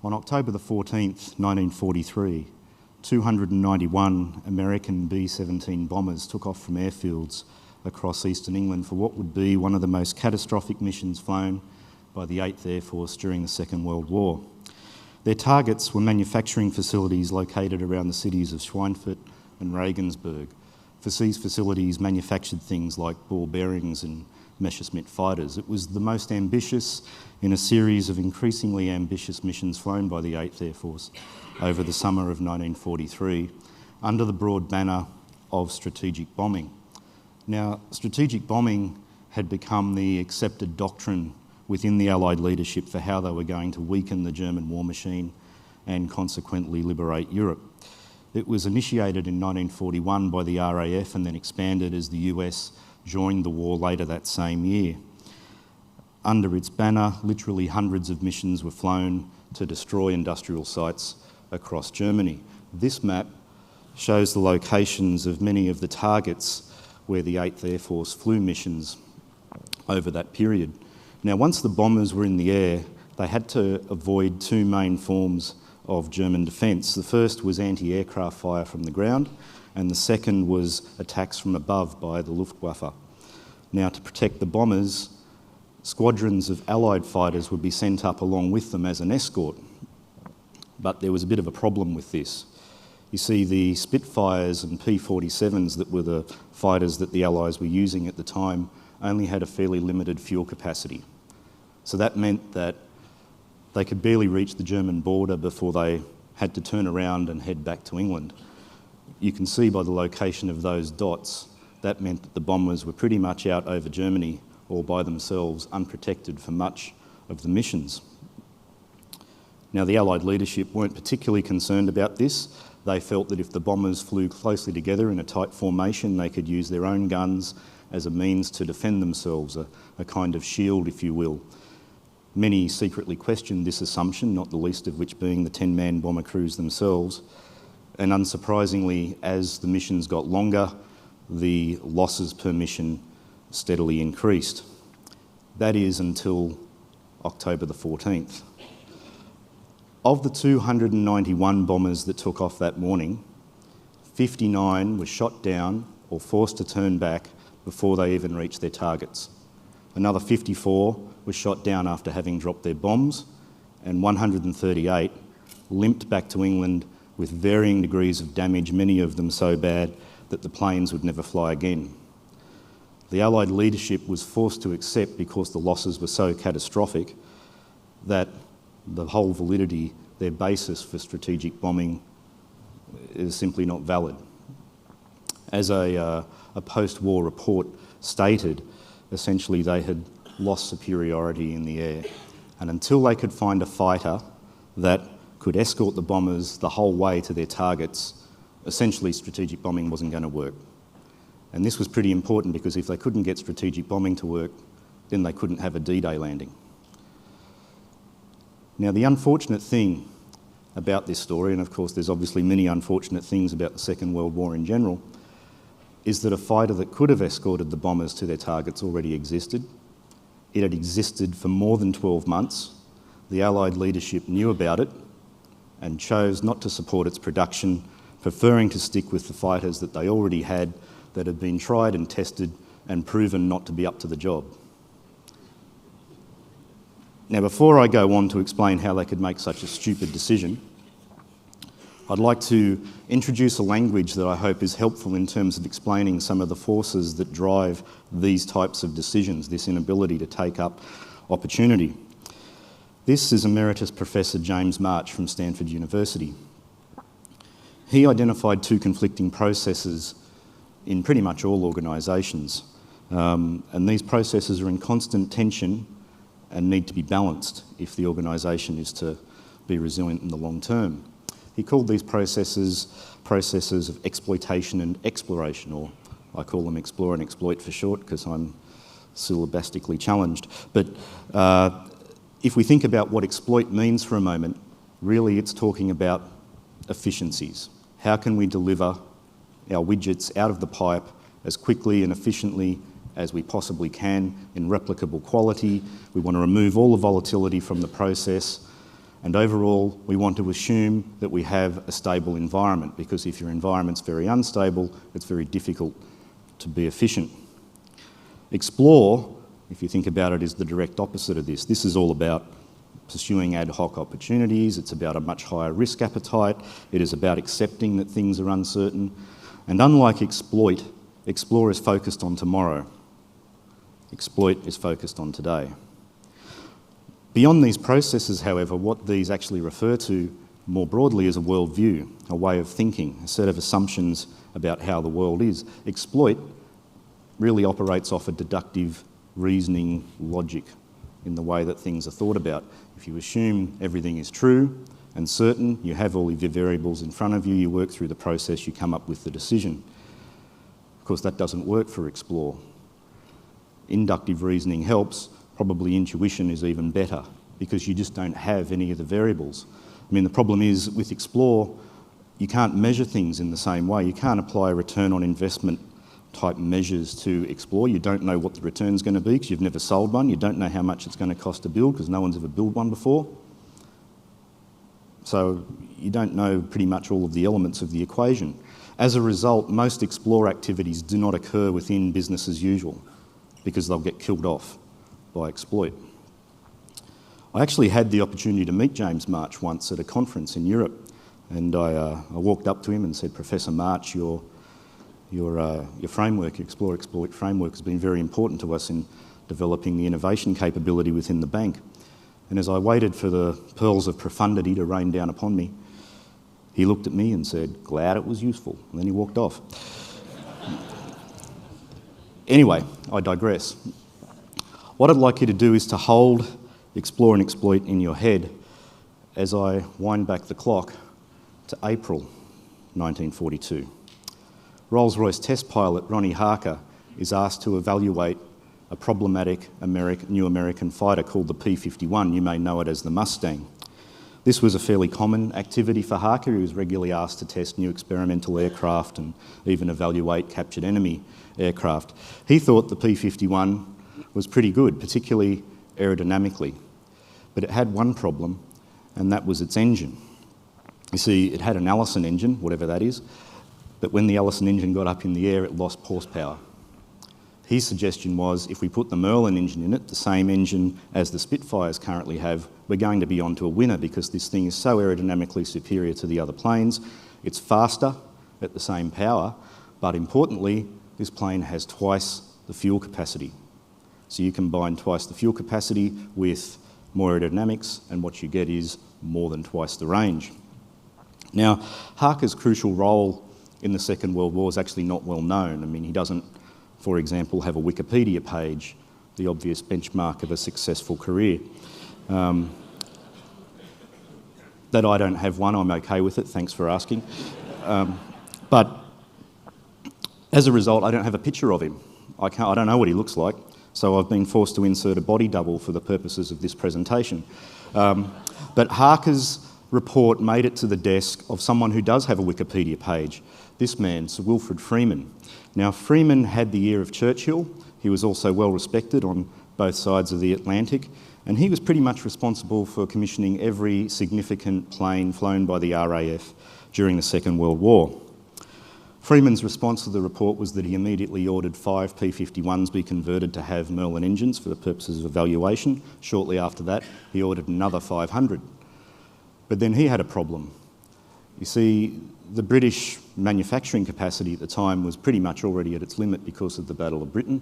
On October the 14th, 1943, 291 American B-17 bombers took off from airfields across eastern England for what would be one of the most catastrophic missions flown by the 8th Air Force during the Second World War. Their targets were manufacturing facilities located around the cities of Schweinfurt and Regensburg. These facilities manufactured things like ball bearings and Messerschmitt fighters. It was the most ambitious in a series of increasingly ambitious missions flown by the 8th Air Force over the summer of 1943 under the broad banner of strategic bombing. Now, strategic bombing had become the accepted doctrine within the Allied leadership for how they were going to weaken the German war machine and consequently liberate Europe. It was initiated in 1941 by the RAF and then expanded as the US joined the war later that same year. Under its banner, literally hundreds of missions were flown to destroy industrial sites across Germany. This map shows the locations of many of the targets where the 8th Air Force flew missions over that period. Now, once the bombers were in the air, they had to avoid two main forms of German defence. The first was anti-aircraft fire from the ground, and the second was attacks from above by the Luftwaffe. Now, to protect the bombers, squadrons of Allied fighters would be sent up along with them as an escort. But there was a bit of a problem with this. You see, the Spitfires and P-47s that were the fighters that the Allies were using at the time only had a fairly limited fuel capacity. So that meant that they could barely reach the German border before they had to turn around and head back to England. You can see by the location of those dots, that meant that the bombers were pretty much out over Germany all by themselves, unprotected for much of the missions. Now, the Allied leadership weren't particularly concerned about this. They felt that if the bombers flew closely together in a tight formation, they could use their own guns as a means to defend themselves, a kind of shield, if you will. Many secretly questioned this assumption, not the least of which being the 10-man bomber crews themselves. And unsurprisingly, as the missions got longer, the losses per mission steadily increased. That is until October the 14th. Of the 291 bombers that took off that morning, 59 were shot down or forced to turn back before they even reached their targets. Another 54 were shot down after having dropped their bombs, and 138 limped back to England with varying degrees of damage, many of them so bad that the planes would never fly again. The Allied leadership was forced to accept, because the losses were so catastrophic, that the whole validity, their basis for strategic bombing, is simply not valid. As a post-war report stated, essentially they had lost superiority in the air. And until they could find a fighter that could escort the bombers the whole way to their targets, essentially strategic bombing wasn't going to work. And this was pretty important, because if they couldn't get strategic bombing to work, then they couldn't have a D-Day landing. Now, the unfortunate thing about this story, and of course there's obviously many unfortunate things about the Second World War in general, is that a fighter that could have escorted the bombers to their targets already existed. It had existed for more than 12 months. The Allied leadership knew about it and chose not to support its production, preferring to stick with the fighters that they already had, that had been tried and tested and proven not to be up to the job. Now, before I go on to explain how they could make such a stupid decision, I'd like to introduce a language that I hope is helpful in terms of explaining some of the forces that drive these types of decisions, this inability to take up opportunity. This is Emeritus Professor James March from Stanford University. He identified two conflicting processes in pretty much all organisations, and these processes are in constant tension and need to be balanced if the organisation is to be resilient in the long term. He called these processes of exploitation and exploration, or I call them explore and exploit for short, because I'm syllabistically challenged. But if we think about what exploit means for a moment, really it's talking about efficiencies. How can we deliver our widgets out of the pipe as quickly and efficiently as we possibly can in replicable quality? We want to remove all the volatility from the process, And overall, we want to assume that we have a stable environment, because if your environment's very unstable, it's very difficult to be efficient. Explore, if you think about it, is the direct opposite of this. This is all about pursuing ad hoc opportunities. It's about a much higher risk appetite. It is about accepting that things are uncertain. And unlike exploit, explore is focused on tomorrow. Exploit is focused on today. Beyond these processes, however, what these actually refer to more broadly is a worldview, a way of thinking, a set of assumptions about how the world is. Exploit really operates off a deductive reasoning logic in the way that things are thought about. If you assume everything is true and certain, you have all of your variables in front of you, you work through the process, you come up with the decision. Of course, that doesn't work for explore. Inductive reasoning helps. Probably intuition is even better, because you just don't have any of the variables. I mean, the problem is with explore, you can't measure things in the same way. You can't apply return on investment type measures to explore. You don't know what the return's going to be because you've never sold one. You don't know how much it's going to cost to build because no one's ever built one before. So you don't know pretty much all of the elements of the equation. As a result, most explore activities do not occur within business as usual because they'll get killed off by exploit. I actually had the opportunity to meet James March once at a conference in Europe, and I walked up to him and said, "Professor March, your framework, your Explore Exploit framework, has been very important to us in developing the innovation capability within the bank." And as I waited for the pearls of profundity to rain down upon me, he looked at me and said, "Glad it was useful," and then he walked off. Anyway, I digress. What I'd like you to do is to hold Explore and Exploit in your head as I wind back the clock to April 1942. Rolls-Royce test pilot Ronnie Harker is asked to evaluate a problematic new American fighter called the P-51. You may know it as the Mustang. This was a fairly common activity for Harker. He was regularly asked to test new experimental aircraft and even evaluate captured enemy aircraft. He thought the P-51 was pretty good, particularly aerodynamically. But it had one problem, and that was its engine. You see, it had an Allison engine, whatever that is, but when the Allison engine got up in the air, it lost horsepower. His suggestion was, if we put the Merlin engine in it, the same engine as the Spitfires currently have, we're going to be onto a winner, because this thing is so aerodynamically superior to the other planes. It's faster at the same power, but importantly, this plane has twice the fuel capacity. So you combine twice the fuel capacity with more aerodynamics, and what you get is more than twice the range. Now, Harker's crucial role in the Second World War is actually not well known. I mean, he doesn't, for example, have a Wikipedia page, the obvious benchmark of a successful career. That I don't have one, I'm okay with it, thanks for asking. But as a result, I don't have a picture of him. I don't know what he looks like, so I've been forced to insert a body double for the purposes of this presentation. But Harker's report made it to the desk of someone who does have a Wikipedia page, this man, Sir Wilfrid Freeman. Now, Freeman had the ear of Churchill. He was also well respected on both sides of the Atlantic, and he was pretty much responsible for commissioning every significant plane flown by the RAF during the Second World War. Freeman's response to the report was that he immediately ordered 5 P-51s be converted to have Merlin engines for the purposes of evaluation. Shortly after that, he ordered another 500. But then he had a problem. You see, the British manufacturing capacity at the time was pretty much already at its limit because of the Battle of Britain,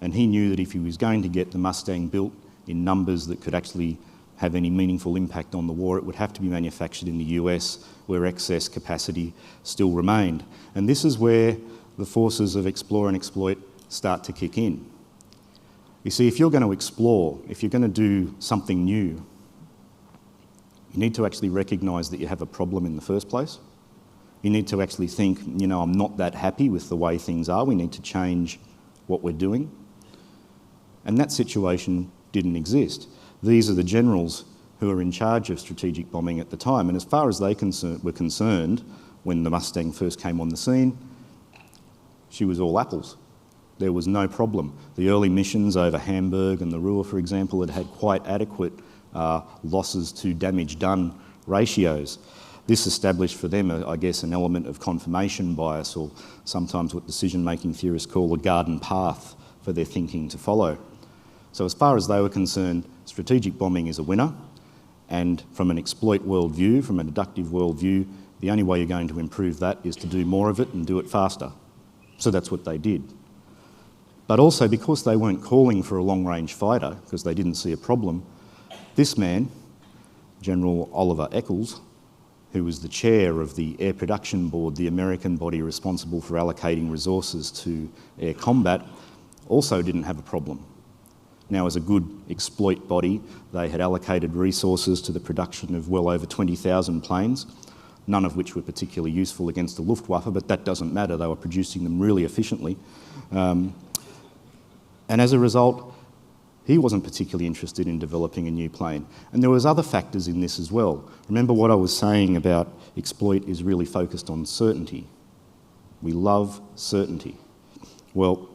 and he knew that if he was going to get the Mustang built in numbers that could actually have any meaningful impact on the war, it would have to be manufactured in the US, where excess capacity still remained. And this is where the forces of explore and exploit start to kick in. You see, if you're going to explore, if you're going to do something new, you need to actually recognise that you have a problem in the first place. You need to actually think, you know, I'm not that happy with the way things are. We need to change what we're doing. And that situation didn't exist. These are the generals who were in charge of strategic bombing at the time. And as far as they were concerned, when the Mustang first came on the scene, she was all apples. There was no problem. The early missions over Hamburg and the Ruhr, for example, had quite adequate losses to damage done ratios. This established for them, I guess, an element of confirmation bias, or sometimes what decision-making theorists call a garden path for their thinking to follow. So as far as they were concerned, strategic bombing is a winner, and from an exploit worldview, from a deductive worldview, the only way you're going to improve that is to do more of it and do it faster. So that's what they did. But also, because they weren't calling for a long-range fighter, because they didn't see a problem, this man, General Oliver Eccles, who was the chair of the Air Production Board, the American body responsible for allocating resources to air combat, also didn't have a problem. Now, as a good exploit body, they had allocated resources to the production of well over 20,000 planes, none of which were particularly useful against the Luftwaffe, but that doesn't matter, they were producing them really efficiently. And as a result, he wasn't particularly interested in developing a new plane. And there was other factors in this as well. Remember what I was saying about exploit is really focused on certainty. We love certainty. Well,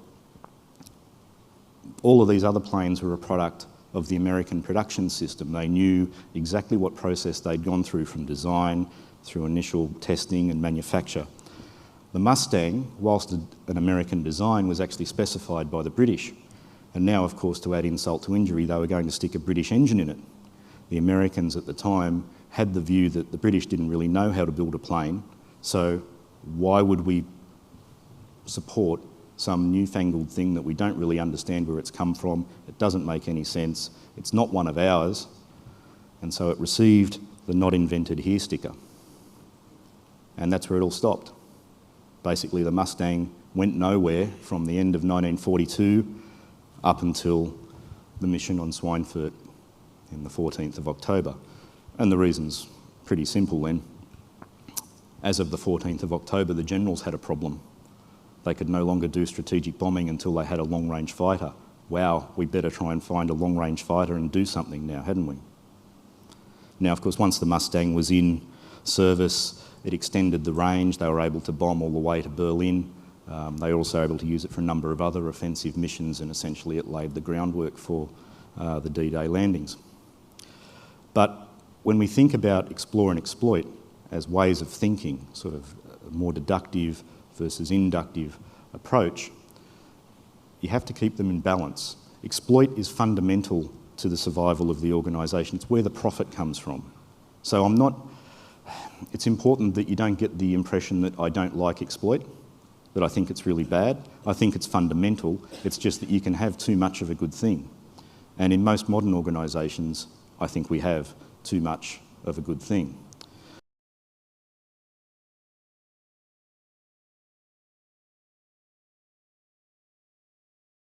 all of these other planes were a product of the American production system. They knew exactly what process they'd gone through from design, through initial testing and manufacture. The Mustang, whilst an American design, was actually specified by the British. And now, of course, to add insult to injury, they were going to stick a British engine in it. The Americans at the time had the view that the British didn't really know how to build a plane, so why would we support some newfangled thing that we don't really understand where it's come from? It doesn't make any sense. It's not one of ours. And so it received the not invented here sticker. And that's where it all stopped. Basically, the Mustang went nowhere from the end of 1942 up until the mission on Schweinfurt in the 14th of October. And the reason's pretty simple then. As of the 14th of October, the generals had a problem. They could no longer do strategic bombing until they had a long-range fighter. Wow, we better try and find a long-range fighter and do something now, hadn't we? Now, of course, once the Mustang was in service, it extended the range. They were able to bomb all the way to Berlin. They were also able to use it for a number of other offensive missions, and essentially it laid the groundwork for the D-Day landings. But when we think about explore and exploit as ways of thinking, sort of a more deductive versus inductive approach, you have to keep them in balance. Exploit is fundamental to the survival of the organisation. It's where the profit comes from. So it's important that you don't get the impression that I don't like exploit, that I think it's really bad. I think it's fundamental. It's just that you can have too much of a good thing. And in most modern organisations, I think we have too much of a good thing.